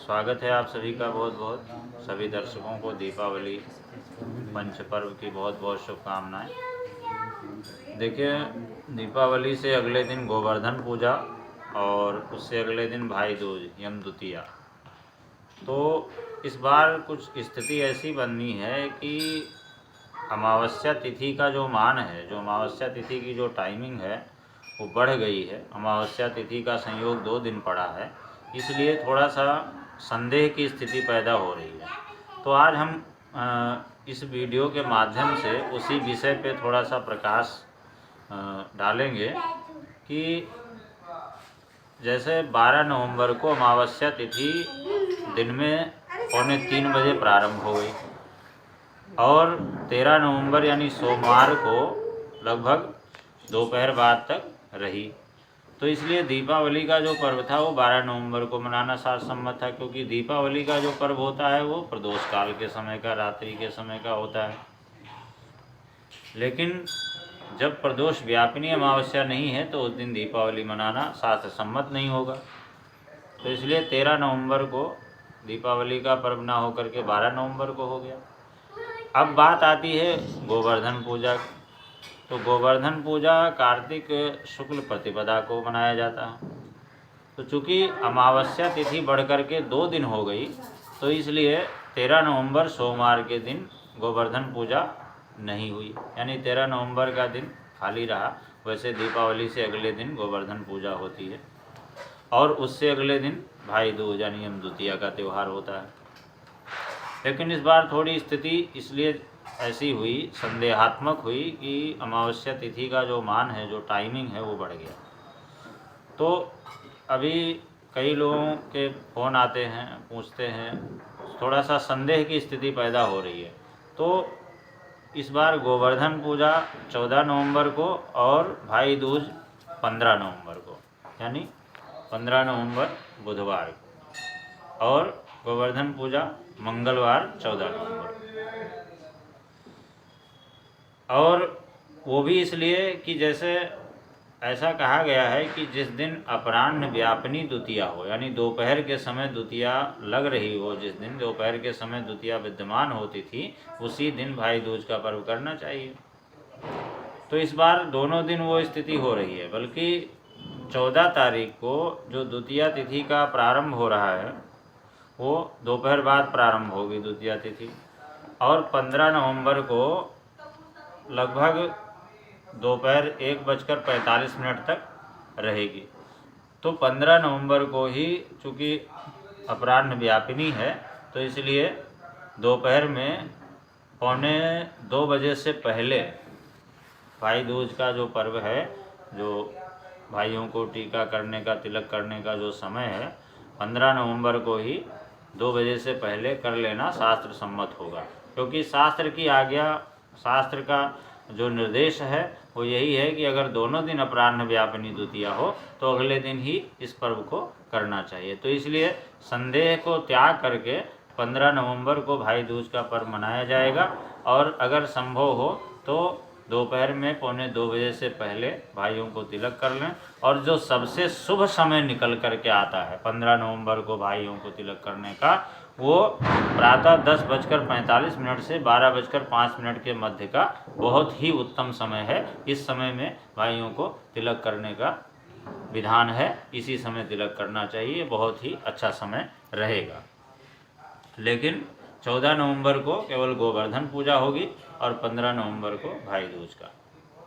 स्वागत है आप सभी का बहुत बहुत। सभी दर्शकों को दीपावली पंच पर्व की बहुत बहुत शुभकामनाएं। देखिए, दीपावली से अगले दिन गोवर्धन पूजा और उससे अगले दिन भाई दूज यम द्वितीया। तो इस बार कुछ स्थिति ऐसी बननी है कि अमावस्या तिथि का जो मान है, जो अमावस्या तिथि की जो टाइमिंग है वो बढ़ गई है। अमावस्या तिथि का संयोग 2 दिन पड़ा है, इसलिए थोड़ा सा संदेह की स्थिति पैदा हो रही है। तो आज हम इस वीडियो के माध्यम से उसी विषय पे थोड़ा सा प्रकाश डालेंगे कि जैसे 12 नवंबर को अमावस्या तिथि दिन में 2:45 बजे प्रारंभ हो गई और 13 नवंबर यानी सोमवार को लगभग दोपहर बाद तक रही। तो इसलिए दीपावली का जो पर्व था वो 12 नवंबर को मनाना शास्त्रसम्मत था, क्योंकि दीपावली का जो पर्व होता है वो प्रदोष काल के समय का, रात्रि के समय का होता है। लेकिन जब प्रदोष व्यापिनी अमावस्या नहीं है तो उस दिन दीपावली मनाना शास्त्र सम्मत नहीं होगा। तो इसलिए 13 नवंबर को दीपावली का पर्व ना होकर के 12 नवंबर को हो गया। अब बात आती है गोवर्धन पूजा। तो गोवर्धन पूजा कार्तिक शुक्ल प्रतिपदा को मनाया जाता है। तो चूँकि अमावस्या तिथि बढ़ कर के 2 दिन हो गई, तो इसलिए 13 नवंबर सोमवार के दिन गोवर्धन पूजा नहीं हुई, यानी 13 नवंबर का दिन खाली रहा। वैसे दीपावली से अगले दिन गोवर्धन पूजा होती है और उससे अगले दिन भाई दूज यानी यम द्वितीया का त्यौहार होता है। लेकिन इस बार थोड़ी स्थिति इसलिए ऐसी हुई, संदेहात्मक हुई कि अमावस्या तिथि का जो मान है, जो टाइमिंग है वो बढ़ गया। तो अभी कई लोगों के फ़ोन आते हैं, पूछते हैं, थोड़ा सा संदेह की स्थिति पैदा हो रही है। तो इस बार गोवर्धन पूजा 14 नवंबर को और भाई दूज 15 नवंबर को, यानी 15 नवंबर बुधवार को, और गोवर्धन पूजा मंगलवार 14 नवंबर। और वो भी इसलिए कि जैसे ऐसा कहा गया है कि जिस दिन अपराह्न व्यापिनी द्वितीया हो, यानी दोपहर के समय द्वितीया लग रही हो, जिस दिन दोपहर के समय द्वितीया विद्यमान होती थी, उसी दिन भाई दूज का पर्व करना चाहिए। तो इस बार दोनों दिन वो स्थिति हो रही है, बल्कि 14 तारीख को जो द्वितीया तिथि का प्रारंभ हो रहा है वो दोपहर बाद प्रारंभ होगी द्वितीया तिथि, और 15 नवंबर को लगभग दोपहर 1:45 तक रहेगी। तो 15 नवंबर को ही चूँकि अपराह्न व्यापिनी है, तो इसलिए दोपहर में 1:45 बजे से पहले भाई दूज का जो पर्व है, जो भाइयों को टीका करने का, तिलक करने का जो समय है, 15 नवंबर को ही 2 बजे से पहले कर लेना शास्त्र सम्मत होगा। क्योंकि शास्त्र की आज्ञा, शास्त्र का जो निर्देश है वो यही है कि अगर दोनों दिन अपराह्न व्यापिनी द्वितीया हो तो अगले दिन ही इस पर्व को करना चाहिए। तो इसलिए संदेह को त्याग करके 15 नवंबर को भाई दूज का पर्व मनाया जाएगा, और अगर संभव हो तो दोपहर में 1:45 बजे से पहले भाइयों को तिलक कर लें। और जो सबसे शुभ समय निकल करके आता है 15 नवंबर को भाइयों को तिलक करने का, वो प्रातः 10:45 से 12:05 के मध्य का बहुत ही उत्तम समय है। इस समय में भाइयों को तिलक करने का विधान है, इसी समय तिलक करना चाहिए, बहुत ही अच्छा समय रहेगा। लेकिन 14 नवंबर को केवल गोवर्धन पूजा होगी और 15 नवंबर को भाई दूज का।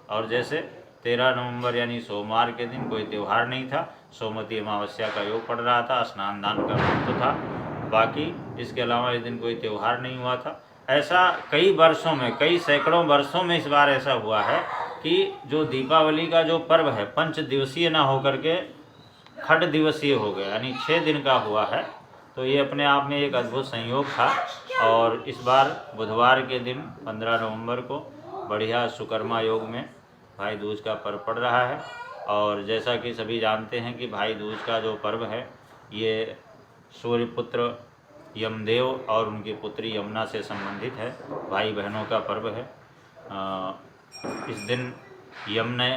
और जैसे 13 नवंबर यानी सोमवार के दिन कोई त्यौहार नहीं था, सोमवती अमावस्या का योग पड़ रहा था, स्नान दान का महत्व था, बाकी इसके अलावा इस दिन कोई त्यौहार नहीं हुआ था। ऐसा कई वर्षों में, कई सैकड़ों वर्षों में इस बार ऐसा हुआ है कि जो दीपावली का जो पर्व है 5 दिवसीय ना होकर के खड दिवसीय हो गया, यानी 6 दिन का हुआ है। तो ये अपने आप में एक अद्भुत संयोग था। और इस बार बुधवार के दिन 15 नवंबर को बढ़िया सुकर्मा योग में भाई दूज का पर्व पड़ रहा है। और जैसा कि सभी जानते हैं कि भाई दूज का जो पर्व है ये सूर्यपुत्र यमदेव और उनकी पुत्री यमुना से संबंधित है, भाई बहनों का पर्व है। इस दिन यम ने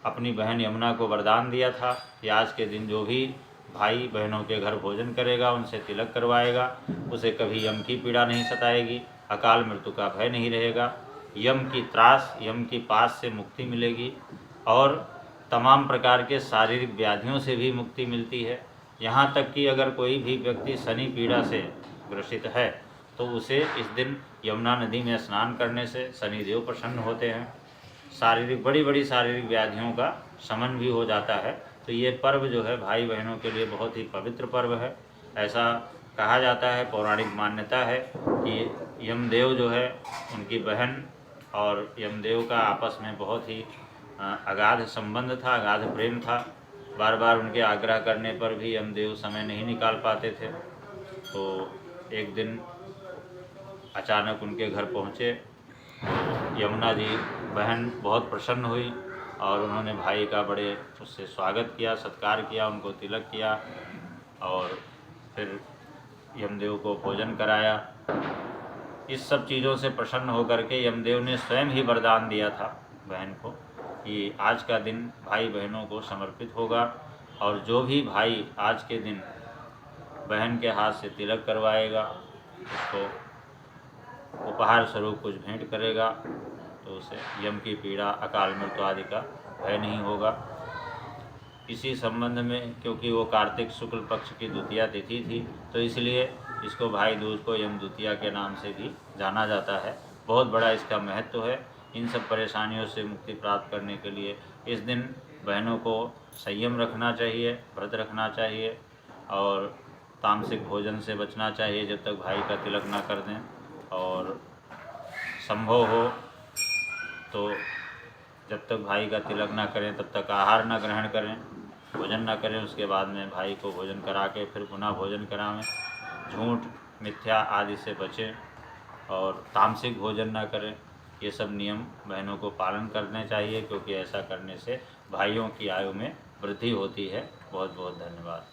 अपनी बहन यमुना को वरदान दिया था कि आज के दिन जो भी भाई बहनों के घर भोजन करेगा, उनसे तिलक करवाएगा, उसे कभी यम की पीड़ा नहीं सताएगी, अकाल मृत्यु का भय नहीं रहेगा, यम की त्रास, यम की पास से मुक्ति मिलेगी और तमाम प्रकार के शारीरिक व्याधियों से भी मुक्ति मिलती है। यहाँ तक कि अगर कोई भी व्यक्ति शनि पीड़ा से ग्रसित है तो उसे इस दिन यमुना नदी में स्नान करने से शनिदेव प्रसन्न होते हैं, शारीरिक बड़ी बड़ी शारीरिक व्याधियों का शमन भी हो जाता है। तो ये पर्व जो है भाई बहनों के लिए बहुत ही पवित्र पर्व है। ऐसा कहा जाता है, पौराणिक मान्यता है कि यमदेव जो है उनकी बहन और यमदेव का आपस में बहुत ही अगाध संबंध था, अगाध प्रेम था। बार बार उनके आग्रह करने पर भी यमदेव समय नहीं निकाल पाते थे। तो एक दिन अचानक उनके घर पहुँचे, यमुना जी बहन बहुत प्रसन्न हुई और उन्होंने भाई का बड़े उससे स्वागत किया, सत्कार किया, उनको तिलक किया और फिर यमदेव को भोजन कराया। इस सब चीज़ों से प्रसन्न होकर के यमदेव ने स्वयं ही वरदान दिया था बहन को कि आज का दिन भाई बहनों को समर्पित होगा और जो भी भाई आज के दिन बहन के हाथ से तिलक करवाएगा उसको उपहार स्वरूप कुछ भेंट करेगा तो उसे यम की पीड़ा, अकाल मृत्यु आदि का भय नहीं होगा। इसी संबंध में क्योंकि वो कार्तिक शुक्ल पक्ष की द्वितीया तिथि थी तो इसलिए इसको भाई दूज को यम द्वितीया के नाम से भी जाना जाता है। बहुत बड़ा इसका महत्व है। इन सब परेशानियों से मुक्ति प्राप्त करने के लिए इस दिन बहनों को संयम रखना चाहिए, व्रत रखना चाहिए और तामसिक भोजन से बचना चाहिए जब तक भाई का तिलक ना कर दें, और संभव हो तो जब तक भाई का तिलक ना करें तब तक आहार ना ग्रहण करें, भोजन ना करें। उसके बाद में भाई को भोजन करा के फिर पुनः भोजन करावें। झूठ, मिथ्या आदि से बचें और तामसिक भोजन ना करें। ये सब नियम बहनों को पालन करने चाहिए क्योंकि ऐसा करने से भाइयों की आयु में वृद्धि होती है। बहुत बहुत धन्यवाद।